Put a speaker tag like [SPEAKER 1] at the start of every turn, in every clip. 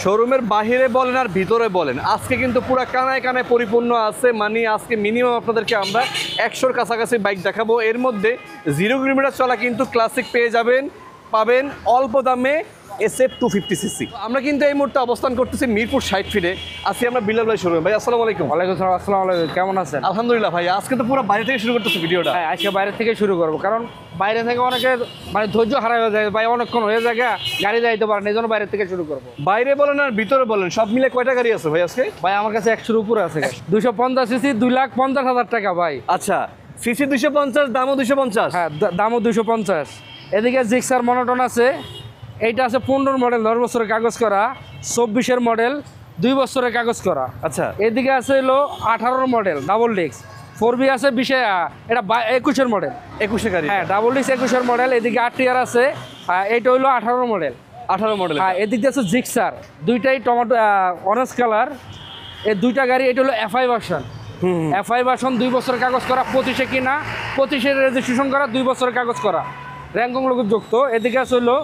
[SPEAKER 1] শোরুমের বাহিরে বলেন আর ভিতরে বলেন, আজকে কিন্তু পুরো কানায় কানায় পরিপূর্ণ আছে। মানে আজকে মিনিমাম আপনাদেরকে আমরা 100-র কাছাকাছি বাইক দেখাবো। এর মধ্যে 0 কিলোমিটার চলা কিন্তু ক্লাসিক পেয়ে পাবেন অল্প দামে SF 250cc। আমরা কিন্তু এই মুহূর্তে অবস্থান করতেছি মিরপুর 60 ফিটে। আজকে আমরা বিল্লাল ভাই শোরুমে। ভাই আসসালামু আলাইকুম।
[SPEAKER 2] ওয়ালাইকুম আসসালাম। আসসালামু আলাইকুম, কেমন আছেন?
[SPEAKER 1] আলহামদুলিল্লাহ ভাই, আজকে তো পুরো বাইরে থেকে শুরু করতেছি ভিডিওটা।
[SPEAKER 2] হ্যাঁ, আজকে বাইরে থেকে শুরু করবো, কারণ বাইরে থেকে অনেকের মানে ধৈর্য হারাই হয়ে যায় ভাই, অনেকক্ষণ হয়ে যায় গাড়ি যাইতে পারেন, এই জন্য বাইরে থেকে শুরু করবো।
[SPEAKER 1] বাইরে বলেন আর ভিতরে বলেন, সব মিলে কয়টা গাড়ি আছে ভাই আজকে?
[SPEAKER 2] ভাই আমার কাছে 100-র উপরে আছে। 250cc 2,50,000 টাকা ভাই।
[SPEAKER 1] আচ্ছা, সিসি 250, দামও 250।
[SPEAKER 2] হ্যাঁ, দামও 250। এদিকে জিক্সার মনোটন আছে, এইটা আছে 15 মডেল, 10 বছরের কাগজ করা। 24-এর মডেল, 2 বছরের কাগজ করা।
[SPEAKER 1] আচ্ছা,
[SPEAKER 2] এদিকে আছে হলো 18 মডেল ডাবল ডিস্ক 4B আছে 20, এটা 21-এর মডেল।
[SPEAKER 1] 21 গাড়ি।
[SPEAKER 2] হ্যাঁ, ডাবল ডিস্ক 21-এর মডেল। এদিকে RTR আছে, এইটা হলো 18 মডেল।
[SPEAKER 1] 18 মডেল।
[SPEAKER 2] হ্যাঁ, এদিকে আছে জিক্সার, দুইটাই টমেটো অরেঞ্জ কালার। এই দুইটা গাড়ি, এটা হলো FI ভার্সন। FI ভার্সন 2 বছরের কাগজ করা, 25-এ কিনা, 25-এর রেজিস্ট্রেশন করা, 2 বছরের কাগজ করা, র্যাঙ্কং লোক যুক্ত। এদিকে আছে হলো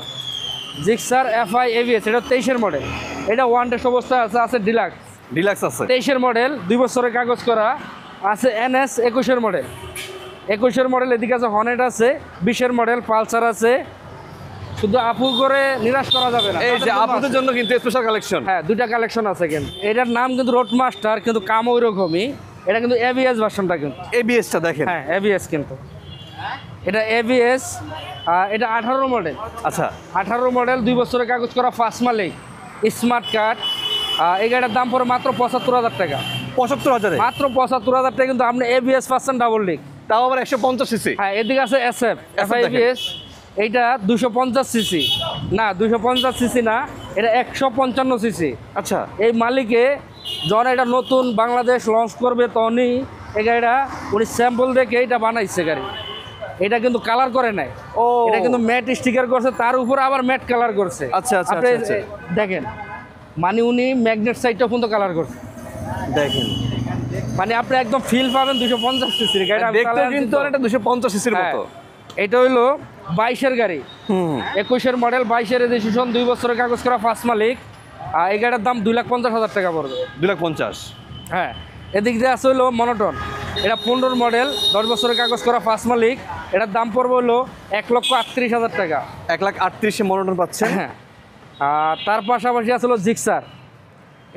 [SPEAKER 2] জিক্সার FI ABS, এটা 23-এর মডেল। এটা ওয়ান টেস্ট অবস্থা আছে
[SPEAKER 1] ডিলাক্স আছে
[SPEAKER 2] 23-এর মডেল, 2 বছরের কাগজ করা আছে। NS 21-এর মডেল, 21-এর মডেল। এদিকে আছে হর্নেট আছে 20-এর মডেল, পালসার আছে। শুধু আপু করে নিরাশ করা যাবে না,
[SPEAKER 1] এই যে আপুদের জন্য কিন্তু স্পেশাল কালেকশন।
[SPEAKER 2] হ্যাঁ, দুইটা কালেকশন আছে। কিন্তু এটার নাম কিন্তু রোড মাস্টার, কিন্তু কাম ওই রকমই। এটা কিন্তু ABS ভার্সনটা, কিন্তু
[SPEAKER 1] ABS-টা দেখেন।
[SPEAKER 2] হ্যাঁ, ABS কিন্তু এটা ABS। এটা 18 মডেল।
[SPEAKER 1] আচ্ছা,
[SPEAKER 2] 18 মডেল, 2 বছরের কাগজ করা, ফার্স্ট মালিক, স্মার্ট কার্ড। এই গাড়ির দাম পড়ে মাত্র 75,000 টাকা।
[SPEAKER 1] 75,000
[SPEAKER 2] মাত্র 75,000 টাকা, কিন্তু আপনি ABS পাচ্ছেন ডাবল ডিস্ক,
[SPEAKER 1] তাও আবার 150cc।
[SPEAKER 2] হ্যাঁ। এদিকে আছে SF ABS, এইটা 250cc না, 250cc না, এটা 155cc।
[SPEAKER 1] আচ্ছা,
[SPEAKER 2] এই মালিকে যখন এটা নতুন বাংলাদেশ লঞ্চ করবে, তখনই এই গাড়িটা উনি স্যাম্পল দেখে এটা বানাইছে গাড়ি। এটা কিন্তু কালার করে নাই,
[SPEAKER 1] ও
[SPEAKER 2] এটা কিন্তু ম্যাট স্টিকার করছে, তার উপর আবার ম্যাট কালার করছে।
[SPEAKER 1] আচ্ছা আচ্ছা
[SPEAKER 2] আপনি
[SPEAKER 1] আচ্ছা।
[SPEAKER 2] দেখেন, মানে উনি ম্যাগনেট সাইডটা পর্যন্ত কালার করছে।
[SPEAKER 1] দেখেন,
[SPEAKER 2] মানে আপনি একদম ফিল পাবেন 250cc গাড়ি।
[SPEAKER 1] দেখতে কিন্তু অনেকটা 250cc-র মতো।
[SPEAKER 2] এটা হইলো 22-এর গাড়ি, 21-এর মডেল, 22-এর রেজিস্ট্রেশন, 2 বছরের কাগজ করা, ফার্স্ট মালিক। এই গাড়ির দাম 2,50,000 টাকা পড়বে।
[SPEAKER 1] 2,50,000।
[SPEAKER 2] হ্যাঁ, এদিক দিয়ে আছে হলো মনোটন, এটা 15 মডেল, 10 বছরের কাগজ করা, ফার্স্ট মালিক। এটার দাম পড়বে হলো 1,38,000 টাকা।
[SPEAKER 1] 1,38,000 মনোটন পাচ্ছেন।
[SPEAKER 2] হ্যাঁ, আর তার পাশাপাশি আছে হলো জিক্সার,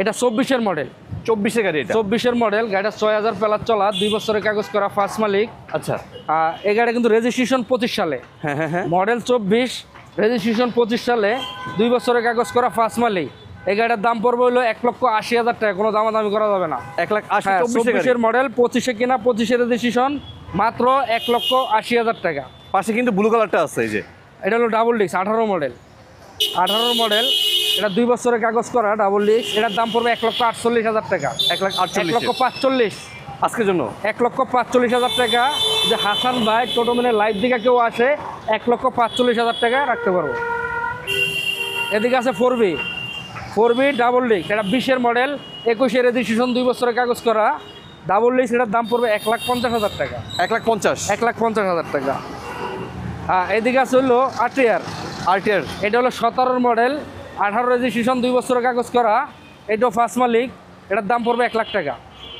[SPEAKER 2] এটা 24-এর মডেল।
[SPEAKER 1] 24-এর গাড়ি এটা।
[SPEAKER 2] 24-এর মডেল, গাড়িটা 6,000 প্লাস চলা, 2 বছরের কাগজ করা, ফার্স্ট মালিক।
[SPEAKER 1] আচ্ছা,
[SPEAKER 2] এই গাড়ি কিন্তু রেজিস্ট্রেশন 25 সালে।
[SPEAKER 1] হ্যাঁ হ্যাঁ হ্যাঁ,
[SPEAKER 2] মডেল 24, রেজিস্ট্রেশন 25 সালে, 2 বছরের কাগজ করা, ফার্স্ট মালিক। এই গাড়িটার দাম পড়বে হলো 1,80,000 টাকা, কোনো দামাদামি করা যাবে না।
[SPEAKER 1] 1,80,000।
[SPEAKER 2] 24-এর মডেল, 25-এ কিনা, 25-এর রেজিস্ট্রেশন, মাত্র 1,80,000 টাকা।
[SPEAKER 1] পাশে কিন্তু ব্লু কালারটা আছে, এই যে
[SPEAKER 2] এটা হলো ডাবল ডিস্ক 18 মডেল। 18 মডেল, এটা 2 বছরের কাগজ করা, ডাবল ডিস্ক। এটার দাম পড়বে 1,48,000 টাকা।
[SPEAKER 1] 1,48,000 আজকের জন্য।
[SPEAKER 2] 1,45,000 টাকা। যে হাসান ভাই টোটো মানে লাইভ দিকে কেউ আসে, 1,45,000 টাকা রাখতে পারবো। এদিকে আছে 4B ডাবল ডিস্ক, এটা 20-এর মডেল, 21-এর রেজিস্ট্রেশন, 2 বছরের কাগজ করা, ডাবল ডিস্ক। এটার দাম পড়বে 1,50,000 টাকা। 1,50,000 টাকা। এদিকে আছে হলো RTR। এটা হলো 17-এর মডেল, 18 রেজিস্ট্রেশন, 2 বছরের কাগজ করা, এটাও ফার্স্ট মালিক। এটার দাম পড়বে 1,00,000 টাকা।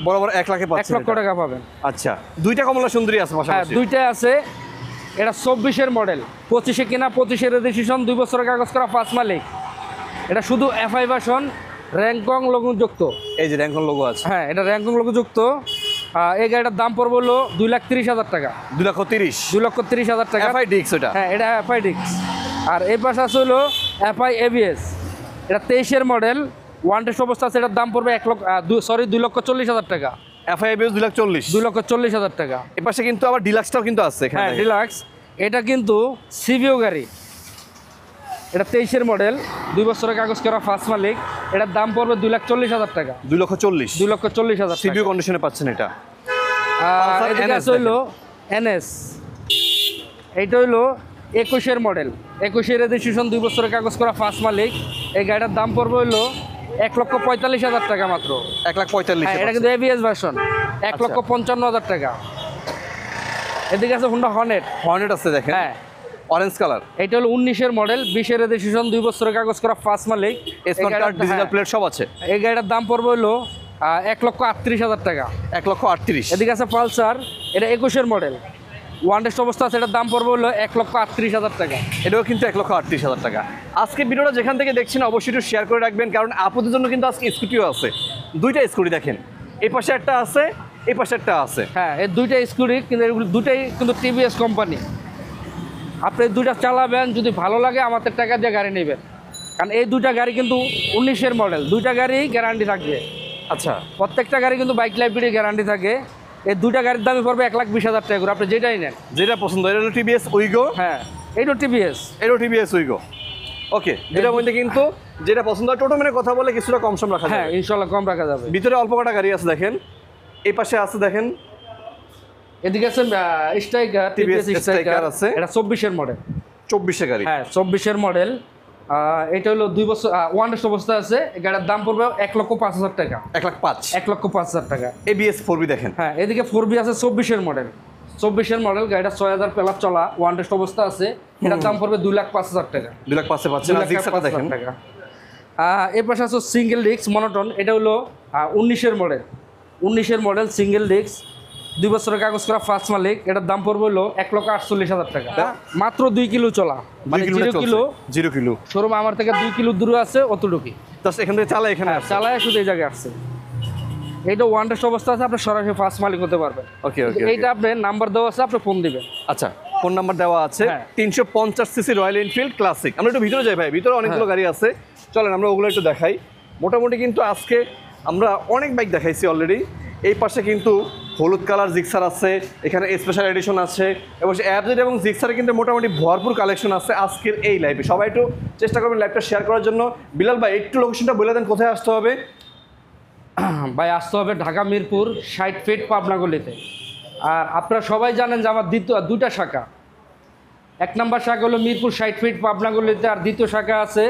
[SPEAKER 1] বরাবর 1,00,000-এ পাচ্ছেন।
[SPEAKER 2] 1,00,000 টাকা পাবেন।
[SPEAKER 1] আচ্ছা, দুইটা কমলা সুন্দরী আছে
[SPEAKER 2] হ্যাঁ,
[SPEAKER 1] পাশাপাশি।
[SPEAKER 2] দুইটাই আছে। এটা 24-এর মডেল, 25-এ কিনা, 25-এর রেজিস্ট্রেশন, 2 বছরের কাগজ করা, ফার্স্ট মালিক। এটা শুধু FI ভার্সন, র্যাঙ্কং লোগো যুক্ত।
[SPEAKER 1] এই যে র্যাঙ্কন লোগো আছে।
[SPEAKER 2] হ্যাঁ, এটা র্যাঙ্কং লোগো যুক্ত। এই গাড়িটার দাম পড়বে হলো 2,30,000 টাকা।
[SPEAKER 1] 2,30,000।
[SPEAKER 2] 2,30,000 টাকা।
[SPEAKER 1] FI ডিস্ক ওটা।
[SPEAKER 2] হ্যাঁ, এটা FI ডিস্ক। আর এই পাশে আছে হলো FI ABS, এটা 23-এর মডেল, ওয়ান টেস্ট অবস্থা আছে। এটার দাম পড়বে 2,40,000 টাকা।
[SPEAKER 1] FI ABS 2,40,000।
[SPEAKER 2] 2,40,000 টাকা।
[SPEAKER 1] এর পাশে কিন্তু আবার ডিলাক্সটাও কিন্তু আছে এখানে।
[SPEAKER 2] হ্যাঁ, ডিলাক্স। এটা কিন্তু CVO গাড়ি, এটা 23-এর মডেল, 2 বছরের কাগজ করা, ফার্স্ট মালিক। এটার দাম পড়বে 2,40,000 টাকা।
[SPEAKER 1] 2,40,000।
[SPEAKER 2] 2,40,000
[SPEAKER 1] সিবিও কন্ডিশনে পাচ্ছেন এটা।
[SPEAKER 2] এদিকে আছে হইলো NS, এইটা হইলো 21-এর মডেল, 21-এর রেজিস্ট্রেশন, 2 বছরের কাগজ করা, ফার্স্ট মালিক। এই গাড়িটার দাম পড়বে হইলো 1,45,000 টাকা মাত্র।
[SPEAKER 1] 1,45,000।
[SPEAKER 2] এটা কিন্তু ABS ভার্সন, 1,55,000 টাকা। এদিকে আছে হোন্ডা হর্নেট
[SPEAKER 1] আছে দেখেন।
[SPEAKER 2] হ্যাঁ,
[SPEAKER 1] অরেঞ্জ কালার।
[SPEAKER 2] এটা হলো 19-এর মডেল, 20-এর রেজিস্ট্রেশন, 2 বছরের কাগজ করা, ফার্স্ট মালিক।
[SPEAKER 1] স্মার্ট কার্ড, ডিজিটাল প্লেট সব আছে।
[SPEAKER 2] এই গাড়িটার দাম পড়বে হলো 1,38,000 টাকা।
[SPEAKER 1] 1,38,000।
[SPEAKER 2] এদিকে আছে পালসার, এটা 21-এর মডেল, ওয়ান টেস্ট অবস্থা আছে, এটার দাম পড়বে হলো 1,38,000 টাকা।
[SPEAKER 1] এটাও কিন্তু 1,38,000 টাকা। আজকে ভিডিওটা যেখান থেকে দেখছেন অবশ্যই একটু শেয়ার করে রাখবেন, কারণ আপনাদের জন্য কিন্তু আজকে স্কুটিও আছে। দুইটা স্কুটি দেখেন, এই পাশে একটা আছে, এই পাশে একটা আছে।
[SPEAKER 2] হ্যাঁ, এই দুইটা স্কুটি কিন্তু এগুলো দুটাই কিন্তু টিভিএস কোম্পানি। আপনি দুইটা চালাবেন, যদি ভালো লাগে আমাদের টাকা দিয়ে গাড়ি নেবেন, কারণ এই দুইটা গাড়ি কিন্তু 19-এর মডেল, দুইটা গাড়ি গ্যারান্টি থাকবে।
[SPEAKER 1] আচ্ছা,
[SPEAKER 2] প্রত্যেকটা গাড়ি কিন্তু বাইক লাইব্রেরি গ্যারান্টি থাকে। এই দুইটা গাড়ির দামই পড়বে 1,20,000 টাকা করে, আপনি যেটাই নেন।
[SPEAKER 1] যেটা পছন্দ। এটা হলো টিভিএস উইগো।
[SPEAKER 2] হ্যাঁ, এইটা টিভিএস,
[SPEAKER 1] এটাও টিভিএস উইগো। ওকে, এটার মধ্যে কিন্তু যেটা পছন্দ হয় টোটো মেনে কথা বলে কিছুটা কম সম রাখা
[SPEAKER 2] হ্যাঁ
[SPEAKER 1] যাবে।
[SPEAKER 2] ইনশাল্লাহ কম রাখা যাবে।
[SPEAKER 1] ভিতরে অল্প কটা গাড়ি আছে দেখেন, এই পাশে আছে দেখেন,
[SPEAKER 2] এদিকে আছে striker, TVS
[SPEAKER 1] TVS
[SPEAKER 2] striker
[SPEAKER 1] Striker আছে।
[SPEAKER 2] এটা 24-এর মডেল।
[SPEAKER 1] 24-এ গাড়ি।
[SPEAKER 2] হ্যাঁ 24-এর মডেল। এটা হলো 2 বছর ওয়ান টেস্ট অবস্থা আছে। এই গাড়ির দাম পড়বে 1,05,000 টাকা।
[SPEAKER 1] 1,05,000।
[SPEAKER 2] 1,05,000 টাকা।
[SPEAKER 1] ABS 4B দেখেন।
[SPEAKER 2] হ্যাঁ, এদিকে 4B আছে 24-এর মডেল। 24-এর মডেল, গাড়িটা 6,000 প্লাস চলা, ওয়ান টেস্ট অবস্থা আছে। এটার দাম পড়বে 2,05,000 টাকা।
[SPEAKER 1] 2,05,000 পাচ্ছেন। আর জিক্সারটা দেখেন।
[SPEAKER 2] টাকা। এর পাশে আছে সিঙ্গেল ডিস্ক মনোটন, এটা হলো 19-এর মডেল। 19-এর মডেল সিঙ্গেল ডিস্ক, 2 বছরের কাগজ করা, ফার্স্ট মালিক। এটার দাম পড়বে হলো 1,48,000 টাকা। মাত্র 2 কিলো চলা, মানে 0 কিলো।
[SPEAKER 1] 0 কিলো
[SPEAKER 2] শোরুম আমার থেকে 2 কিলো দূরে আছে, অতটুকুই।
[SPEAKER 1] জাস্ট এখান থেকে চালা এখানে আসছে।
[SPEAKER 2] চালায় শুধু এই জায়গায় আসছে। এইটা ওয়ান টেস্ট অবস্থা আছে, আপনি সরাসরি ফার্স্ট মালিক হতে পারবেন।
[SPEAKER 1] ওকে ওকে।
[SPEAKER 2] এইটা আপনি নাম্বার দেওয়া আছে, আপনি ফোন দিবেন।
[SPEAKER 1] আচ্ছা, ফোন নাম্বার দেওয়া আছে।
[SPEAKER 2] হ্যাঁ।
[SPEAKER 1] 350 সিসি রয়্যাল এনফিল্ড ক্লাসিক। আমরা একটু ভিতরে যাই ভাই, ভিতরে অনেকগুলো গাড়ি আছে, চলেন আমরা ওগুলো একটু দেখাই। মোটামুটি কিন্তু আজকে আমরা অনেক বাইক দেখাইছি অলরেডি। এই পাশে কিন্তু হলুদ কালার জিক্সার আছে, এখানে স্পেশাল এডিশন আছে, এবং অ্যাপজেড এবং জিক্সারে কিন্তু মোটামুটি ভরপুর কালেকশন আছে আজকের এই লাইভে। সবাই একটু চেষ্টা করবেন লাইভটা শেয়ার করার জন্য। বিলাল ভাই একটু লোকেশনটা বলে দেন, কোথায় আসতে হবে?
[SPEAKER 2] ভাই আসতে হবে ঢাকা মিরপুর 60 ফিট পাবনা গলিতে। আর আপনারা সবাই জানেন যে আমার দুইটা শাখা। 1 নাম্বার শাখা হলো মিরপুর 60 ফিট পাবনা গলিতে, আর দ্বিতীয় শাখা আছে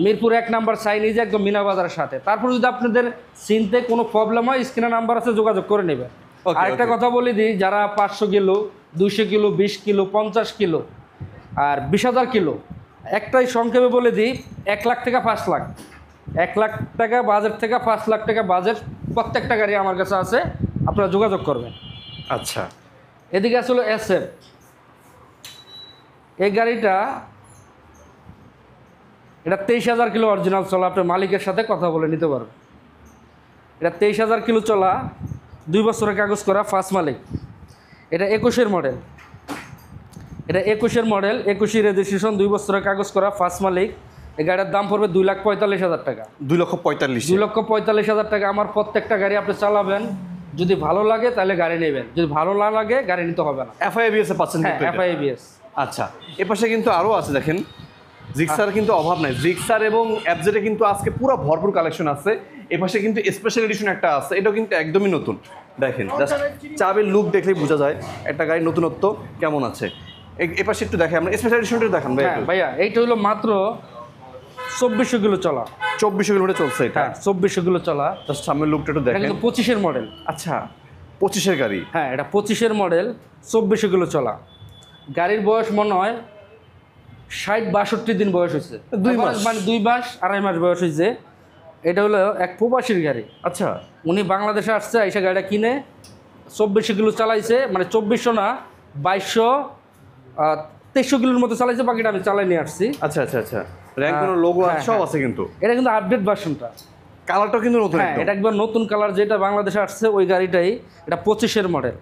[SPEAKER 2] মিরপুর 1 নাম্বার চাইনিজ, একদম মিনা বাজারের সাথে। তারপর যদি আপনাদের চিনতে কোনো প্রবলেম হয়, স্ক্রিনে নাম্বার আছে, যোগাযোগ করে নেবেন। আরেকটা কথা বলে দিই, যারা 500 কিলো, 200 কিলো, 20 কিলো, 50 কিলো আর 20,000 কিলো, একটাই সংক্ষেপে বলে দিই, 1 লাখ থেকে 5 লাখ, 1 লাখ টাকা বাজেট থেকে 5 লাখ টাকা বাজেট প্রত্যেকটা গাড়ি আমার কাছে আছে, আপনারা যোগাযোগ করবেন।
[SPEAKER 1] আচ্ছা,
[SPEAKER 2] এদিকে আসলে SF, এই গাড়িটা এটা 23,000 কিলো অরিজিনাল চলা, আপনার মালিকের সাথে কথা বলে নিতে পারবেন। এটা 23,000 কিলো চলা, 2 বছরের কাগজ করা, ফার্স্ট মালিক। এটা 21-এর মডেল, এটা 21-এর মডেল, 21 রেজিস্ট্রেশন, 2 বছরের কাগজ করা, ফার্স্ট মালিক। এই গাড়ির দাম পড়বে 2,45,000 টাকা।
[SPEAKER 1] 2,45,000।
[SPEAKER 2] 2,45,000 টাকা। আমার প্রত্যেকটা গাড়ি আপনি চালাবেন, যদি ভালো লাগে তাহলে গাড়ি নেবেন, যদি ভালো না লাগে গাড়ি নিতে হবে না।
[SPEAKER 1] FIABS এ পাচ্ছেন
[SPEAKER 2] হ্যাঁ,
[SPEAKER 1] কিন্তু এটা।
[SPEAKER 2] FIABS।
[SPEAKER 1] আচ্ছা, এ পাশে কিন্তু আরও আছে দেখেন, জিক্সার কিন্তু অভাব নাই। জিক্সার এবং অ্যাপজেডে কিন্তু আজকে পুরো ভরপুর কালেকশন আছে। এ পাশে কিন্তু স্পেশাল এডিশন একটা আছে, এটাও কিন্তু একদমই নতুন। দেখেন জাস্ট চাবের লুক দেখলেই বোঝা যায় একটা গাড়ির নতুনত্ব কেমন আছে। এ পাশে একটু দেখেন, আমরা স্পেশাল এডিশনটা দেখান ভাই।
[SPEAKER 2] হ্যাঁ ভাইয়া, এইটা হলো মাত্র 2400 কিলো চলা।
[SPEAKER 1] 2400 কিলোমিটার চলছে এটা।
[SPEAKER 2] হ্যাঁ 2400 কিলো চলা।
[SPEAKER 1] জাস্ট সামনের লুকটা একটু
[SPEAKER 2] এটা
[SPEAKER 1] দেখেন।
[SPEAKER 2] কিন্তু 25-এর মডেল।
[SPEAKER 1] আচ্ছা, 25-এর গাড়ি।
[SPEAKER 2] হ্যাঁ, এটা 25-এর মডেল, 2400 কিলো চলা। গাড়ির বয়স মনে হয় 60-62 দিন বয়স হয়েছে।
[SPEAKER 1] 2 মাস,
[SPEAKER 2] মানে 2 মাস 2.5 মাস বয়স হয়েছে। এটা হলো এক প্রবাসীর গাড়ি।
[SPEAKER 1] আচ্ছা,
[SPEAKER 2] উনি বাংলাদেশে আসছে, এসে গাড়িটা কিনে 2400 কিলো চালাইছে, মানে 2400 না 2200-2300 কিলোর মতো চালাইছে, বাকিটা আমি চালাই নিয়ে আসছি।
[SPEAKER 1] আচ্ছা আচ্ছা আচ্ছা, র্যাঙ্ক কোনো লোগো সব আছে কিন্তু।
[SPEAKER 2] এটা কিন্তু আপডেট ভার্সনটা,
[SPEAKER 1] কালারটাও কিন্তু নতুন।
[SPEAKER 2] হ্যাঁ এটা একবার নতুন কালার, যেটা বাংলাদেশে আসছে ওই গাড়িটাই। এটা 25-এর মডেল,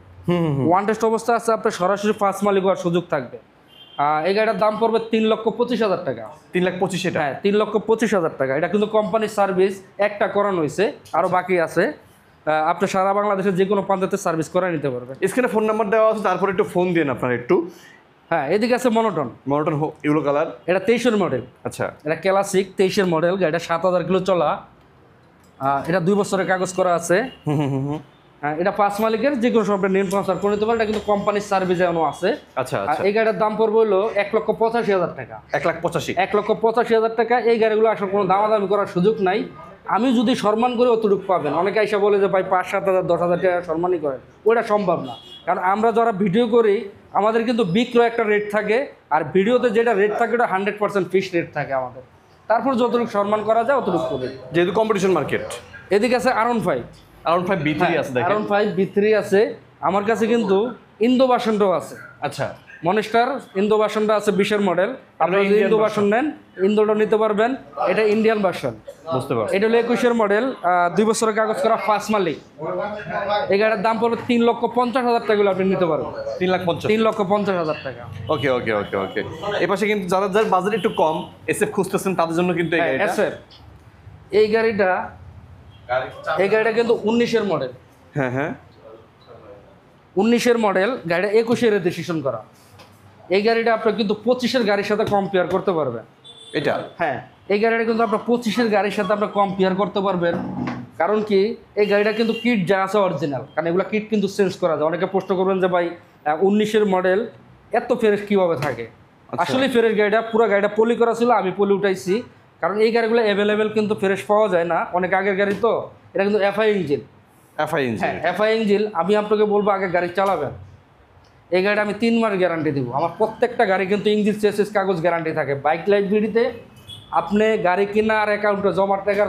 [SPEAKER 2] ওয়ান টেস্ট অবস্থা আছে, আপনার সরাসরি ফার্স্ট মালিক হওয়ার সুযোগ থাকবে। এই গাড়িটার দাম পড়বে 3,25,000 টাকা।
[SPEAKER 1] 3,25,000 এটা?
[SPEAKER 2] হ্যাঁ 3,25,000 টাকা। এটা কিন্তু কোম্পানির সার্ভিস একটা করানো হয়েছে, আরও বাকি আছে। আপনি সারা বাংলাদেশের যে কোনো প্রান্তে সার্ভিস করে নিতে পারবেন।
[SPEAKER 1] স্ক্রিনে ফোন নাম্বার দেওয়া আছে, তারপরে একটু ফোন দিন আপনারা একটু।
[SPEAKER 2] হ্যাঁ, এদিকে আছে মনোটন।
[SPEAKER 1] মনোটন ইউলো কালার,
[SPEAKER 2] এটা 23-এর মডেল।
[SPEAKER 1] আচ্ছা,
[SPEAKER 2] এটা ক্লাসিক 23-এর মডেল, গাড়িটা 7,000 কিলো চলা। এটা 2 বছরের কাগজ করা আছে। হ্যাঁ, এটা 5 মালিকের, যে কোনো সময় নিন ট্রান্সফার করে নিতে পারেন। এটা কিন্তু কোম্পানির সার্ভিস এখনো আছে।
[SPEAKER 1] আচ্ছা
[SPEAKER 2] আর
[SPEAKER 1] আচ্ছা।
[SPEAKER 2] এই গাড়ির দাম পড়বে হলো 1,85,000 টাকা।
[SPEAKER 1] 1,85,000।
[SPEAKER 2] 1,85,000 টাকা। এই গাড়িগুলো আসলে কোনো দামাদামি করার সুযোগ নাই। আমি যদি সম্মান করে অতটুকু পাবেন। অনেকে এসে বলে যে ভাই 5-7 হাজার 10,000 টাকা সম্মানই করেন, ওইটা সম্ভব না। কারণ আমরা যারা ভিডিও করি আমাদের কিন্তু বিক্রয় একটা রেট থাকে, আর ভিডিওতে যেটা রেট থাকে ওটা 100% ফিক্সড রেট থাকে আমাদের। তারপর যতটুকু সম্মান করা যায় অতটুকু করি,
[SPEAKER 1] যেহেতু কম্পিটিশন মার্কেট।
[SPEAKER 2] এদিকে আছে R15
[SPEAKER 1] B3 আছে, দেখেন
[SPEAKER 2] R15 B3 আছে। আমার কাছে কিন্তু ইন্দো ভার্সনটাও আছে।
[SPEAKER 1] আচ্ছা,
[SPEAKER 2] মনিস্টার ইন্দো ভার্সনটা আছে 20-এর মডেল। আপনারা যদি ইন্দো ভার্সন নেন ইন্দোটা নিতে পারবেন, এটা ইন্ডিয়ান ভার্সন।
[SPEAKER 1] বুঝতে পারছি।
[SPEAKER 2] এটা হলো 21-এর মডেল, 2 বছরের কাগজ করা, ফার্স্ট মালিক। এই গাড়ির দাম পড়বে 3,50,000 টাকা, আপনি নিতে পারবেন
[SPEAKER 1] 3,50,000।
[SPEAKER 2] 3,50,000 টাকা।
[SPEAKER 1] ওকে ওকে ওকে ওকে। এই পাশে কিন্তু যাদের বাজেট একটু কম এসএফ খুঁজতেছেন তাদের জন্য কিন্তু এই গাড়িটা।
[SPEAKER 2] SF এই গাড়িটা কিন্তু 19-এর মডেল।
[SPEAKER 1] হ্যাঁ হ্যাঁ,
[SPEAKER 2] 19-এর মডেল, গাড়িটা 21-এর রেজিস্ট্রেশন করা। এই গাড়িটা আপনার কিন্তু 25-এর গাড়ির সাথে কম্পেয়ার করতে পারবেন।
[SPEAKER 1] এটা
[SPEAKER 2] হ্যাঁ, এই গাড়িটা কিন্তু আপনার 25-এর গাড়ির সাথে আপনার কম্পেয়ার করতে পারবেন। কারণ কি, এই গাড়িটা কিন্তু কিট যা আছে অরিজিনাল, কারণ এগুলো কিট কিন্তু চেঞ্জ করা যায়। অনেকে প্রশ্ন করবেন যে ভাই 19-এর মডেল এত ফ্রেশ কীভাবে থাকে। আসলে ফ্রেশ গাড়িটা, পুরো গাড়িটা পলি করা ছিল, আমি পলি উঠাইছি। কারণ এই গাড়িগুলো অ্যাভেলেবেল কিন্তু ফ্রেশ পাওয়া যায় না, অনেক আগের গাড়ি তো। এটা কিন্তু FI ইঞ্জিন। হ্যাঁ, FI ইঞ্জিন। আমি আপনাকে বলবো আগে গাড়ি চালাবেন। এই গাড়িটা আমি 3 মাস গ্যারান্টি দেবো। আমার প্রত্যেকটা গাড়ি কিন্তু ইঞ্জিন চেসিস কাগজ গ্যারান্টি থাকে। বাইক লাইব্রেরিতে আপনি গাড়ি কিনা আর অ্যাকাউন্টে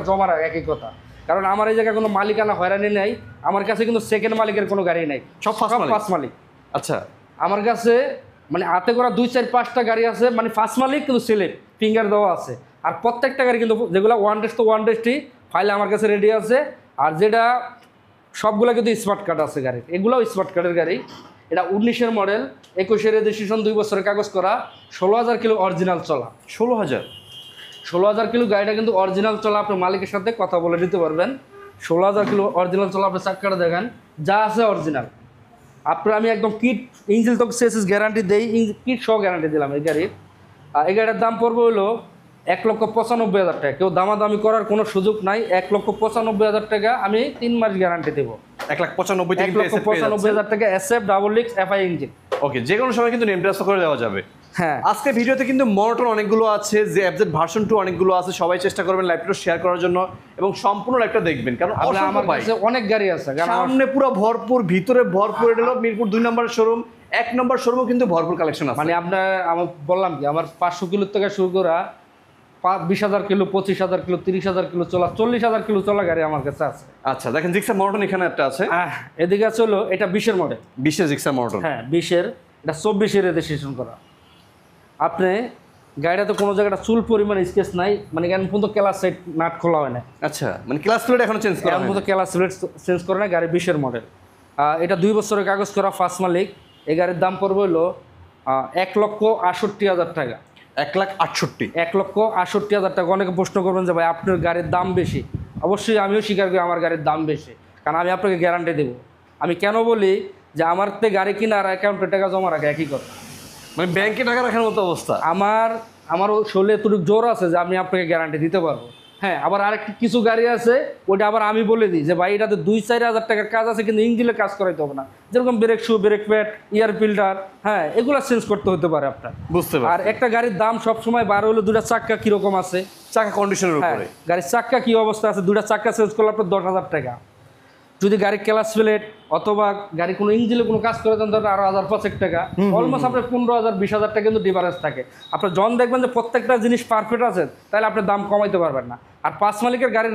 [SPEAKER 2] জমার একই কথা। কারণ আমার এই জায়গায় কোনো মালিকানা হয়রানি নেই। আমার কাছে কিন্তু সেকেন্ড মালিকের কোনো গাড়ি নেই, সব ফার্স্ট মালিক।
[SPEAKER 1] আচ্ছা,
[SPEAKER 2] আমার কাছে মানে হাতে করা 2-4-5টা গাড়ি আছে, মানে ফার্স্ট মালিক কিন্তু সিলেক্ট ফিঙ্গার দেওয়া আছে। আর প্রত্যেকটা গাড়ি কিন্তু যেগুলো ওয়ান টেস্টই ফাইলে আমার কাছে রেডি আছে। আর যেটা সবগুলো কিন্তু স্মার্ট কার্ড আছে গাড়ির, এগুলোও স্মার্ট কার্ডের গাড়ি। এটা 19-এর মডেল, 21-এর রেজিস্ট্রেশন, 2 বছরের কাগজ করা, 16,000 কিলো অরিজিনাল চলা। 16,000 কিলো গাড়িটা কিন্তু অরিজিনাল চলা। আপনার মালিকের সাথে কথা বলে নিতে পারবেন। 16,000 কিলো অরিজিনাল চলা। আপনি চাক্কাটা দেখেন, যা আছে অরিজিনাল। আপনার আমি একদম কিট ইঞ্জিন তো সেসিস গ্যারান্টি দেই, কিট সহ গ্যারান্টি দিলাম এই গাড়ির। এই গাড়ির দাম পড়বে হলো 1,95,000 টাকা। কেউ দামাদামি করার কোনো সুযোগ নাই। 1,95,000 টাকা আমি 3 মাস গ্যারান্টি দেবো।
[SPEAKER 1] 1,95,000
[SPEAKER 2] টাকা SF ডাবল ডিক্স FI ইঞ্জিন।
[SPEAKER 1] ওকে, যে কোনো সময় কিন্তু নেম ট্রান্সফার করে দেওয়া যাবে।
[SPEAKER 2] হ্যাঁ,
[SPEAKER 1] আজকে ভিডিওতে কিন্তু মনোটন অনেকগুলো আছে, যে FZ ভার্সন 2 অনেকগুলো আছে। সবাই চেষ্টা করবেন লাইভটা শেয়ার করার জন্য এবং সম্পূর্ণ লাইভটা দেখবেন, কারণ
[SPEAKER 2] আমার কাছে অনেক গাড়ি আছে।
[SPEAKER 1] সামনে পুরো ভরপুর, ভিতরে ভরপুর। এটা হলো মিরপুর 2 নম্বর শোরুম। 1 নম্বর শোরুমও কিন্তু ভরপুর কালেকশন আছে।
[SPEAKER 2] মানে আপনার আমার বললাম কি, আমার 500 কিলো থেকে শুরু করা 20,000 কিলো, 25,000 কিলো, 30,000 কিলো চলা, 40,000 কিলো চলা গাড়ি আমার কাছে আছে।
[SPEAKER 1] আচ্ছা, দেখেন জিক্সার মনোটন এখানে একটা আছে।
[SPEAKER 2] এদিকে আছে হলো এটা 20-এর মডেল।
[SPEAKER 1] 20-এর জিক্সার মনোটন।
[SPEAKER 2] হ্যাঁ, 20-এর, এটা 24-এর রেজিস্ট্রেশন করা। আপনি গাড়িটাতে কোনো জায়গাটা চুল পরিমাণ স্কেচ নাই, মানে কেন পর্যন্ত ক্লাস সাইড নাট খোলা হয় না।
[SPEAKER 1] আচ্ছা, মানে ক্লাস প্লেট এখনো চেঞ্জ করা
[SPEAKER 2] এখন পর্যন্ত ক্লাস প্লেট চেঞ্জ করে না। গাড়ি 20-এর মডেল। এটা 2 বছরের কাগজ করা, ফার্স্ট মালিক। এই গাড়ির দাম পড়বে হলো 1,68,000 টাকা।
[SPEAKER 1] 1,68,000।
[SPEAKER 2] 1,68,000 টাকা। অনেকে প্রশ্ন করবেন যে ভাই আপনার গাড়ির দাম বেশি। অবশ্যই আমিও স্বীকার করি আমার গাড়ির দাম বেশি, কারণ আমি আপনাকে গ্যারান্টি দেবো। আমি কেন বলি যে আমার তে গাড়ি কিনা আর অ্যাকাউন্টে টাকা জমা রাখা একই কথা।
[SPEAKER 1] মানে ব্যাংকে টাকা রাখার মতো অবস্থা।
[SPEAKER 2] আমারও শরীরে এতটুকু জোর আছে যে আমি আপনাকে গ্যারান্টি দিতে পারবো। হ্যাঁ, আবার কিছু গাড়ি আছে ওইটা আবার আমি বলে দিই যে ভাই এটাতে 2-4 হাজার টাকার কাজ আছে, কিন্তু ইঞ্জিনে কাজ করাইতে হবে না। যেরকম brake shoe, brake pad, air filter, হ্যাঁ, এগুলো চেঞ্জ করতে হতে পারে আপনার।
[SPEAKER 1] বুঝতে পারছি।
[SPEAKER 2] আর একটা গাড়ির দাম সবসময় বার হলো 2টা চাক্কা কীরকম আছে,
[SPEAKER 1] চাকা কন্ডিশনের উপরে।
[SPEAKER 2] গাড়ির চাক্কা কী অবস্থা আছে, 2টা চাক্কা চেঞ্জ করলে আপনার 10,000 টাকা। যদি গাড়ি ক্লাস প্লেট অথবা গাড়ি কোনো ইঞ্জিনে কোনো কাজ করে দেন ধরেন আরো 1,500 টাকা, অলমোস্ট আপনার 15,000-20,000 টাকা কিন্তু ডিফারেন্স থাকে। আপনার যখন দেখবেন যে প্রত্যেকটা জিনিস পারফেক্ট আছে, তাহলে আপনার দাম কমাইতে পারবেন না। আর 5 মালিকের গাড়ির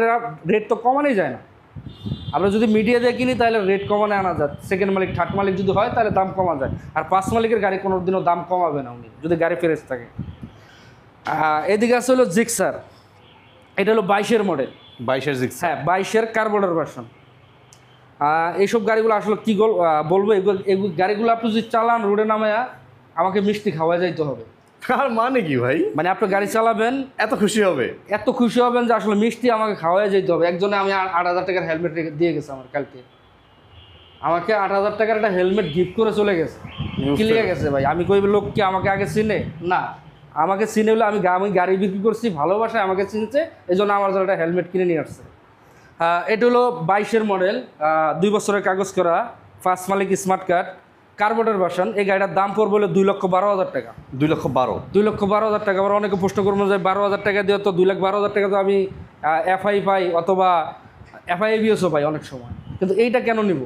[SPEAKER 2] রেট তো কমানোই যায় না। আমরা যদি মিডিয়া দিয়ে কিনি তাহলে রেট কমানো আনা যায়, সেকেন্ড মালিক থার্ড মালিক যদি হয় তাহলে দাম কমা যায়। আর 5 মালিকের গাড়ি কোনো দিনও দাম কমাবে না উনি, যদি গাড়ি ফ্রেশ থাকে। এদিকে আছে হলো জিক্সার। এটা হলো 22-এর মডেল।
[SPEAKER 1] 22-এর জিক্সার।
[SPEAKER 2] হ্যাঁ, 22-এর কার্বোরেটর ভার্সন। এইসব গাড়িগুলো আসলে কী বলবো, এগুলো গাড়িগুলো আপনি যদি চালান রোডে নামায়া আমাকে মিষ্টি খাওয়া যাইতে হবে।
[SPEAKER 1] আর মানে কি ভাই,
[SPEAKER 2] মানে আপনি গাড়ি চালাবেন
[SPEAKER 1] এত খুশি হবেন
[SPEAKER 2] যে আসলে মিষ্টি আমাকে খাওয়াই যেতে হবে। একজনে আমি 8,000 টাকার হেলমেট দিয়ে গেছে আমার কালকে, আমাকে 8,000 টাকার একটা হেলমেট গিফট করে চলে গেছে। কি লেগে গেছে ভাই, আমি কই লোক কি আমাকে আগে চিনে না? আমাকে চিনে হলে আমি গাড়ি বিক্রি করছি ভালোবাসায়, আমাকে চিনছে, এই জন্য আমার জন্য একটা হেলমেট কিনে নিয়ে আসছে। এটা হলো 22-এর মডেল, 2 বছরের কাগজ করা, ফার্স্ট মালিক স্মার্ট কার্ড। Carburettor version. এই গাড়িটার দাম পড়বে হলো 2,12,000 টাকা।
[SPEAKER 1] 2,12,000
[SPEAKER 2] 2,12,000 টাকা। আবার অনেকে প্রশ্ন করবো যে 12,000 টাকা দিয়ে তো 2,12,000 টাকা তো আমি এফআই পাই অথবা এফআই এবিএসও পাই অনেক সময়, কিন্তু এইটা কেন নিব?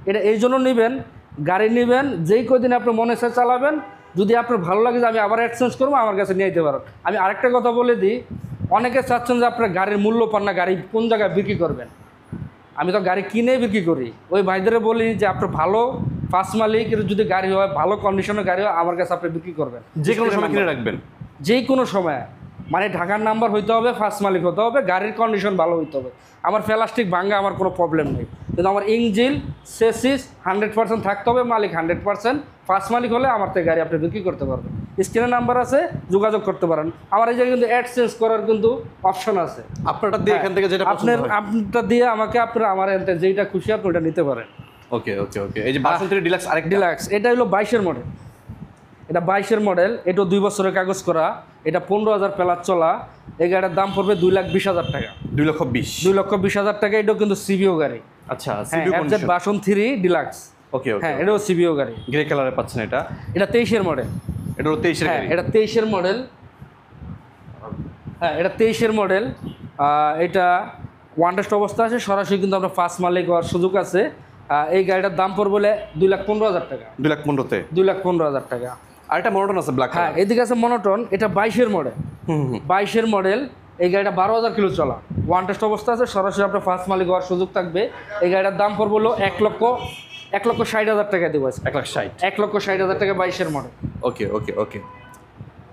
[SPEAKER 2] এটা এই জন্য নেবেন, গাড়ি নেবেন যেই কদিন আপনি মনে চায় চালাবেন, যদি আপনার ভালো লাগে যে আমি আবার এক্সচেঞ্জ করবো, আমার কাছে নিয়ে যেতে পারেন। আমি আরেকটা কথা বলে দিই, অনেকে চাচ্ছেন যে আপনার গাড়ির মূল্য পান না, গাড়ি কোন জায়গায় বিক্রি করবেন। আমি তো গাড়ি কিনে বিক্রি করি, ওই ভাইদের বলি যে আপনার ভালো ফার্স্ট মালিকের যদি গাড়ি হয়, ভালো কন্ডিশনের গাড়ি হয়, আমার কাছে আপনি বিক্রি করবেন
[SPEAKER 1] যে কোনো সময় কিনে রাখবেন,
[SPEAKER 2] যে কোনো সময়। মানে ঢাকার নাম্বার হইতে হবে, ফার্স্ট মালিক হতে হবে, গাড়ির কন্ডিশন ভালো হইতে হবে। আমার প্লাস্টিক ভাঙ্গা আমার কোনো প্রবলেম নেই, কিন্তু আমার ইঞ্জিন সেসিস 100% থাকতে হবে, মালিক 100%। ফার্স্ট মালিক হলে আমার থেকে গাড়ি আপনি বিক্রি করতে পারবেন। স্ক্রিনে নাম্বার আছে, যোগাযোগ করতে পারেন। আমার এই জায়গায় কিন্তু এক্সচেঞ্জ করার কিন্তু অপশন আছে।
[SPEAKER 1] আপনারটা দিয়ে এখান থেকে যেটা
[SPEAKER 2] আপনারটা দিয়ে আমাকে আপনার আমার এনতে যেটা খুশি আপনি ওটা নিতে পারেন।
[SPEAKER 1] ওকে ওকে ওকে। এই যে ভার্সন 3 ডিলাক্স, আরেকটা
[SPEAKER 2] ডিলাক্স, এটা হলো 22-এর মডেল। এটা 22-এর মডেল, এটাও 2 বছরের কাগজ করা, এটা 15,000 প্লাস চলা। এই গাড়ির দাম পড়বে 2,20,000 টাকা।
[SPEAKER 1] 2,20,000
[SPEAKER 2] 2,20,000 টাকা। এটাও কিন্তু সিবিও গাড়ি।
[SPEAKER 1] আচ্ছা,
[SPEAKER 2] সিবিও কন্ডিশন ভার্সন 3 ডিলাক্স।
[SPEAKER 1] ওকে ওকে।
[SPEAKER 2] হ্যাঁ, এটাও সিবিও গাড়ি,
[SPEAKER 1] গ্রে কালারে পাচ্ছেন। এটা
[SPEAKER 2] 23-এর মডেল।
[SPEAKER 1] এটা 23-এর
[SPEAKER 2] হ্যাঁ,
[SPEAKER 1] গাড়ি।
[SPEAKER 2] এটা 23-এর মডেল। হ্যাঁ, এটা 23-এর মডেল। এটা ওয়ান টেস্ট অবস্থা আছে, সরাসরি কিন্তু আমরা ফার্স্ট মালিক হওয়ার সুযোগ আছে। এই গাড়িটার দাম পড়বে বলে 2,15,000 টাকা।
[SPEAKER 1] 2,15,000-তে
[SPEAKER 2] 2,15,000 টাকা।
[SPEAKER 1] আরেকটা মনোটন আছে ব্ল্যাক
[SPEAKER 2] হ্যাঁ,
[SPEAKER 1] কালার।
[SPEAKER 2] এদিকে আছে মনোটন, এটা 22-এর মডেল। 22-এর মডেল। এই গাড়িটা 12,000 কিলো চলা, ওয়ান টেস্ট অবস্থা আছে, সরাসরি আপনার ফার্স্ট মালিক হওয়ার সুযোগ থাকবে। এই গাড়িটার দাম পড়বে হলো 1,60,000 টাকা দেবো।
[SPEAKER 1] 1,60,000
[SPEAKER 2] 1,60,000 টাকা 22-এর মডেল।
[SPEAKER 1] ওকে ওকে ওকে।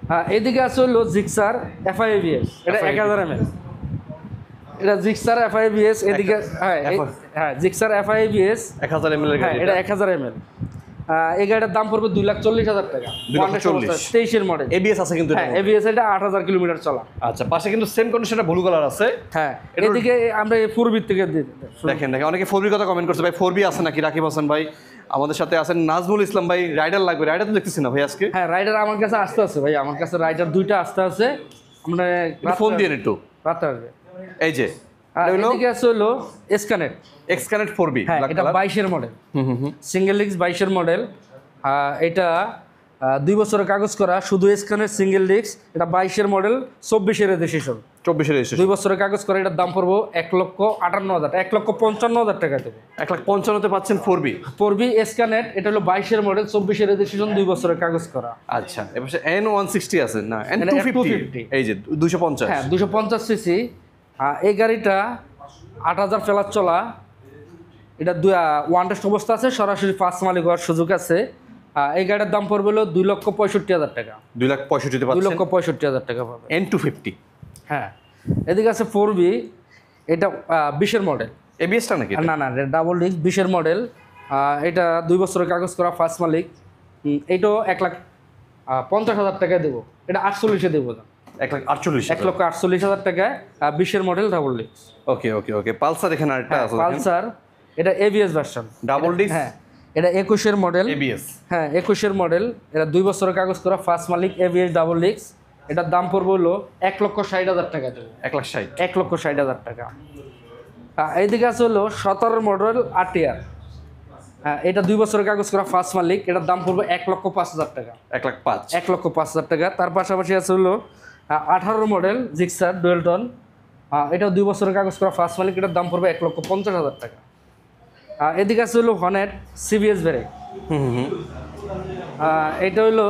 [SPEAKER 2] হ্যাঁ, এদিকে আছে হলো জিক্সার এফআইবিএস, এটা 1000 ml। এটা জিক্সার এফআইবিএস। এদিকে হ্যাঁ জিক্সার এফআইবিএস
[SPEAKER 1] 1000 ml এর গাড়ি।
[SPEAKER 2] এটা 1000 ml। এই গাড়িটার দাম পড়বে 2,40,000 টাকা।
[SPEAKER 1] 2,40,000
[SPEAKER 2] 23-এর মডেল।
[SPEAKER 1] এবিএস আছে কিন্তু।
[SPEAKER 2] হ্যাঁ, এবিএস। এটা 8,000 কিলোমিটার চলা।
[SPEAKER 1] আচ্ছা, পাশে কিন্তু সেম কন্ডিশনটা ব্লু কালার আছে।
[SPEAKER 2] হ্যাঁ, এদিকে আমরা ফোরবির থেকে
[SPEAKER 1] দেখেন দেখেন, অনেকে 4B কথা কমেন্ট করছে, ভাই 4B আছে নাকি? রাকিব হাসান ভাই আমাদের সাথে আছেন। নাজমুল ইসলাম ভাই, রাইডার লাগবে। রাইডার তো দেখতেছি না ভাই আজকে।
[SPEAKER 2] হ্যাঁ, রাইডার আমার কাছে আসতে আছে ভাই, আমার কাছে রাইডার 2টা আসতে আছে। আমরা
[SPEAKER 1] ফোন দিয়ে একটু
[SPEAKER 2] রাতে আসবে।
[SPEAKER 1] এই যে
[SPEAKER 2] এদিকে আছে হলো এসকানেট
[SPEAKER 1] এক্সকানেট 4B।
[SPEAKER 2] হ্যাঁ, এটা 22-এর মডেল, সিঙ্গেল ডিস্ক 22-এর মডেল। এটা 2 বছরের কাগজ করা, শুধু এসকানেট সিঙ্গেল ডিস্ক। এটা 22-এর মডেল, 24-এর রেজিস্ট্রেশন।
[SPEAKER 1] 24-এর
[SPEAKER 2] 2 বছরের কাগজ করা। এটার দাম পড়বো 1,58,000, 1,55,000 টাকা দেবে।
[SPEAKER 1] 1,55,000-তে পাচ্ছেন 4B।
[SPEAKER 2] 4B এসকানেট। এটা হলো 22-এর মডেল, 24-এর রেজিস্ট্রেশন, 2 বছরের কাগজ করা।
[SPEAKER 1] আচ্ছা, এবার N160 আছে না, N250। এই যে 250।
[SPEAKER 2] হ্যাঁ, 250 সিসি। এই গাড়িটা 8,000 প্লাস চলা। এটা ওয়ান টেস্ট অবস্থা আছে, সরাসরি ফার্স্ট মালিক হওয়ার সুযোগ আছে। এই গাড়ির দাম পড়বে হলো 2,65,000 টাকা।
[SPEAKER 1] 2,65,000-তে পাচ্ছেন।
[SPEAKER 2] 2,65,000 টাকা পাবে।
[SPEAKER 1] N250।
[SPEAKER 2] হ্যাঁ, এদিকে আছে 4B। এটা 20-এর মডেল।
[SPEAKER 1] এবিএসটা নাকি?
[SPEAKER 2] না না, ডাবল ডিস্ক 20-এর মডেল। এটা 2 বছরের কাগজ করা, ফার্স্ট মালিক। এইটাও 1,50,000 টাকায় দেবো। এটা 48-এ দেবো।
[SPEAKER 1] 1,48,000।
[SPEAKER 2] 1,48,000 টাকায় 20-এর মডেল ডাবল ডিস্ক।
[SPEAKER 1] ওকে ওকে ওকে। পালসার এখানে আরেকটা আছে।
[SPEAKER 2] পালসার, এটা এবিএস ভার্সন
[SPEAKER 1] ডাবল ডিস্ক।
[SPEAKER 2] হ্যাঁ, এটা 21-এর মডেল।
[SPEAKER 1] এবিএস।
[SPEAKER 2] হ্যাঁ, 21-এর মডেল। এটা 2 বছরের কাগজ করা, ফার্স্ট মালিক, এবিএস ডাবল ডিস্ক। এটার দাম পড়বে হলো 1,60,000 টাকা দেবো।
[SPEAKER 1] 1,60,000।
[SPEAKER 2] 1,60,000 টাকা। এইদিকে আছে হলো 17-এর মডেল আরটিআর। হ্যাঁ, এটা 2 বছরের কাগজ করা, ফার্স্ট মালিক। এটার দাম পড়বে 1,05,000 টাকা।
[SPEAKER 1] 1,05,000।
[SPEAKER 2] 1,05,000 টাকা। তার পাশাপাশি আছে হলো 18-এর মডেল জিক্সার ডুয়েলটন। এটাও 2 বছরের কাগজ করা, ফার্স্ট মালিক। এটার দাম পড়বে 1,50,000 টাকা। এদিকে আছে হলো হনেট সিবিএস ব্রেক। এটা হলো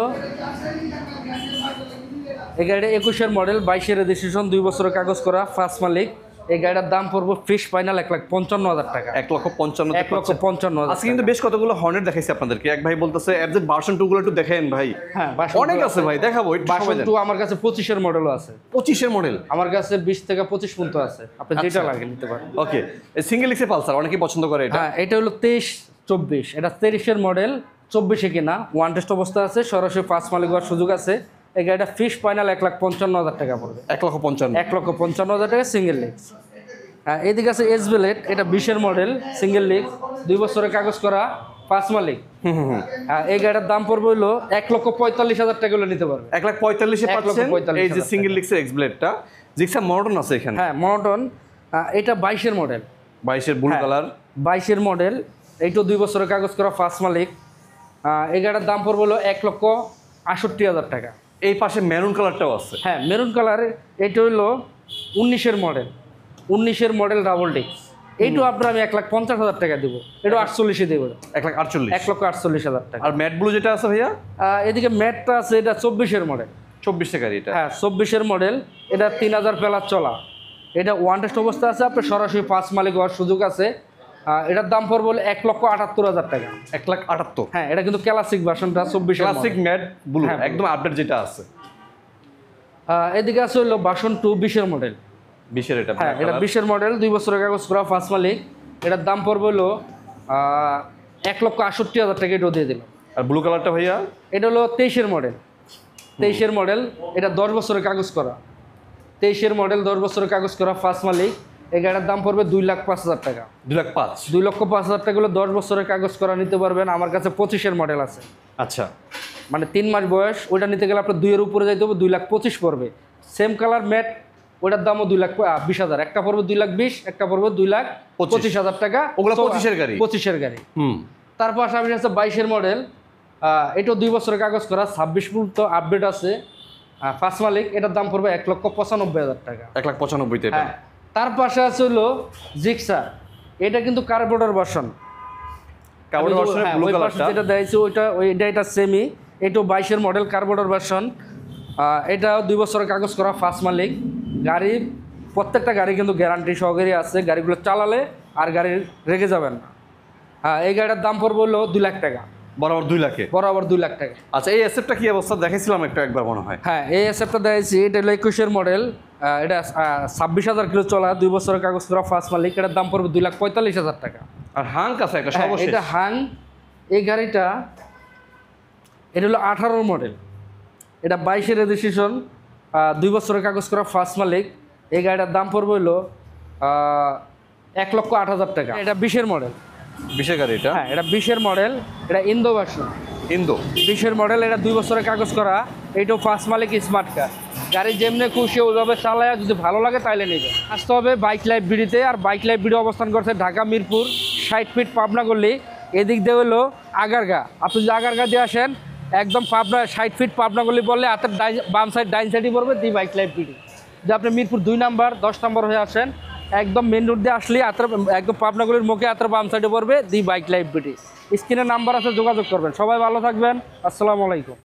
[SPEAKER 2] এই গাড়িটা 21-এর মডেল, 22-এর রেজিস্ট্রেশন, 2 বছরের কাগজ করা, ফার্স্ট মালিক। এই গাড়িটার দাম পড়বে ফিক্স ফাইনাল 1,55,000 টাকা।
[SPEAKER 1] 1,55,000।
[SPEAKER 2] 1,55,000।
[SPEAKER 1] আজকে কিন্তু বেশ কতগুলো হর্নেট দেখাইছি আপনাদেরকে। এক ভাই বলতেছে এফজেড ভার্সন 2 গুলো একটু দেখেন ভাই।
[SPEAKER 2] হ্যাঁ,
[SPEAKER 1] অনেক আছে ভাই, দেখাবো।
[SPEAKER 2] ভার্সন 2 আমার কাছে 25-এর মডেলও আছে।
[SPEAKER 1] 25-এর মডেল
[SPEAKER 2] আমার কাছে 20 থেকে 25 পর্যন্ত আছে, আপনি যেটা লাগে নিতে পারেন।
[SPEAKER 1] ওকে। সিঙ্গেল ডিস্কের পালসার অনেকেই পছন্দ করে এটা।
[SPEAKER 2] হ্যাঁ, এটা হলো 23-24। এটা 23-এর মডেল, 24-এ কিনা, ওয়ান টেস্ট অবস্থা আছে, সরাসরি ফার্স্ট মালিক হওয়ার সুযোগ আছে। এই গাড়িটা ফিক্স ফাইনাল 1,55,000 টাকা পড়বে।
[SPEAKER 1] 1,55,000।
[SPEAKER 2] 1,55,000 টাকা সিঙ্গেল ডিস্ক। এইদিকে আছে এসবেলেট। এটা 20-এর মডেল, সিঙ্গেল ডিস্ক, 2 বছরের কাগজ করা, ফার্স্ট মালিক। এই গাড়িটার দাম পড়বে হলো 1,45,000 টাকা হলে নিতে পারবে।
[SPEAKER 1] 1,45,000-এ পাচ্ছেন।
[SPEAKER 2] 1,45,000
[SPEAKER 1] এই যে সিঙ্গেল ডিস্কের এক্সব্লেডটা। জিক্সার মনোটন আছে এখানে।
[SPEAKER 2] হ্যাঁ, মনোটন। এটা 22-এর মডেল।
[SPEAKER 1] 22-এর ব্লু কালার।
[SPEAKER 2] 22-এর মডেল। এইটাও 2 বছরের কাগজ করা, ফার্স্ট মালিক। এই গাড়িটার দাম পড়বে হলো 1,68,000 টাকা।
[SPEAKER 1] এই পাশে মেরুন কালারটাও আছে।
[SPEAKER 2] হ্যাঁ, মেরুন কালারের। এটা হলো 19-এর মডেল, 19-এর মডেল ডাবল ডিস্ক। এইটু আপনার আমি 1,50,000 টাকা দেবো। এটা 48-এ দেবো,
[SPEAKER 1] 1,48,000।
[SPEAKER 2] 1,48,000 টাকা।
[SPEAKER 1] আর ম্যাট ব্লু যেটা আছে ভাইয়া,
[SPEAKER 2] এদিকে ম্যাটটা আছে, এটা 24-এর মডেল।
[SPEAKER 1] 24 গাড়ি এটা।
[SPEAKER 2] হ্যাঁ, 24-এর মডেল। এটা 3000 প্লাস চলা। এটা ওয়ান টেস্ট অবস্থা আছে, আপনার সরাসরি 5 মালিক হওয়ার সুযোগ আছে। এটার দাম পড়বে বলে 1,78,000 টাকা।
[SPEAKER 1] 1,78,000।
[SPEAKER 2] হ্যাঁ, এটা কিন্তু ক্লাসিক ভার্সনটা 24-এর
[SPEAKER 1] ক্লাসিক ম্যাট ব্লু,
[SPEAKER 2] হ্যাঁ,
[SPEAKER 1] একদম আপডেট যেটা আছে।
[SPEAKER 2] এদিকে আছে হলো ভার্সন 2 20-এর মডেল।
[SPEAKER 1] 20-এর এটা।
[SPEAKER 2] হ্যাঁ, এটা 20-এর মডেল, 2 বছরের কাগজ করা, 5 মালিক। এটার দাম পড়বে হলো 1,68,000 টাকা। এটাও দিয়ে দিলাম।
[SPEAKER 1] আর ব্লু কালারটা ভাইয়া,
[SPEAKER 2] এটা হলো 23-এর মডেল। 23-এর মডেল, এটা 10 বছরের কাগজ করা। 23-এর মডেল, 10 বছরের কাগজ করা, 5 মালিক। এই গাড়িটার দাম পড়বে 2,05,000 টাকা।
[SPEAKER 1] 2,05,000।
[SPEAKER 2] 2,05,000 টাকা হলো 10 বছরের কাগজ করা নিতে পারবেন। আমার কাছে 25-এর মডেল আছে,
[SPEAKER 1] আচ্ছা।
[SPEAKER 2] মানে 3 মাস বয়স। ওইটা নিতে গেলে আপনার 2-এর উপরে যাইতে হবে, 2,25,000 পড়বে। সেম কালার ম্যাট, ওইটার দামও 2,20,000। একটা পড়বে 2,20,000, একটা পড়বে 2,25,000 টাকা।
[SPEAKER 1] ওগুলো 25-এর গাড়ি।
[SPEAKER 2] 25-এর গাড়ি। তারপর আসামি আছে 22-এর মডেল। এটাও 2 বছরের কাগজ করা, 26 পর্যন্ত আপডেট আছে, 5 মালিক। এটার দাম পড়বে 1,95,000 টাকা।
[SPEAKER 1] 1,95,000
[SPEAKER 2] হ্যাঁ। তার পাশে আছে হলো জিক্সার। এটা কিন্তু কার্বোর্ডার ভার্সন।
[SPEAKER 1] কার্বোর্ডার ভার্সনের ব্লু কালারটা
[SPEAKER 2] যেটা দেখাইছি এটা সেমি। এটাও 22-এর মডেল, কার্বোর্ডার ভার্সন। এটাও 2 বছরের কাগজ করা, 5 মালিক। গাড়ির প্রত্যেকটা গাড়ি কিন্তু গ্যারান্টি সহকারে আছে। গাড়িগুলো চালালে আর গাড়ি রেগে যাবেন না। হ্যাঁ, এই গাড়িটার দাম পড়বে হলো 2 লাখ টাকা।
[SPEAKER 1] বরাবর 2 লাখে।
[SPEAKER 2] বরাবর 2 লাখ টাকা।
[SPEAKER 1] আচ্ছা, এই অ্যাসেটটা কি অবস্থা দেখাইছিলাম একবার মনে হয়।
[SPEAKER 2] হ্যাঁ, এই অ্যাসেটটা দেখাইছি। এটা হলো 21-এর মডেল। এটা 26,000 কিলো চলা, 2 বছরের কাগজ করা, 5 মালিক। এটার দাম পড়বে 2,45,000 টাকা।
[SPEAKER 1] আর হাঙ্ক আছে একটা
[SPEAKER 2] হ্যাঁ,
[SPEAKER 1] সর্বশেষ।
[SPEAKER 2] এটা হাং। এই গাড়িটা, এটা হলো 18-এর মডেল। এটা 22-এর রেজিস্ট্রেশন, 2 বছরের কাগজ করা, 5 মালিক। এই গাড়িটার দাম পড়বে হলো 1,08,000 টাকা। এটা 20-এর মডেল।
[SPEAKER 1] 20-এর গাড়ি এটা।
[SPEAKER 2] হ্যাঁ, এটা 20-এর মডেল। এটা ইন্দো ভার্সন।
[SPEAKER 1] ইন্দো
[SPEAKER 2] 20-এর মডেল। এটা 2 বছরের কাগজ করা। এইটাও 5 মালিক, স্মার্ট কার। গাড়ি যেমনি খুশি ওইভাবে চালায়, যদি ভালো লাগে তাইলে নেবে। আসতে হবে বাইক লাইফ বিডিতে। আর বাইক লাইফ বিডি অবস্থান করছে ঢাকা মিরপুর 60 ফিট পাবনা গলি। এদিক দিয়ে হলো আগারগা। আপনি যদি আগারগা দিয়ে আসেন, একদম পাবনা 60 ফিট পাবনা গলি বললে হাতের বাম সাইড ডাইন সাইডই পড়বে দি বাইক লাইফ বিডি। যে আপনি মিরপুর 2 নাম্বার 10 নম্বর হয়ে আসেন, একদম মেন রোড দিয়ে আসলে একদম পাবনাগুলির মুখে হাতের বাম সাইডে পড়বে দি বাইক লাইফ বিডি। স্ক্রিনের নাম্বার আছে, যোগাযোগ করবেন। সবাই ভালো থাকবেন। আসসালামু আলাইকুম।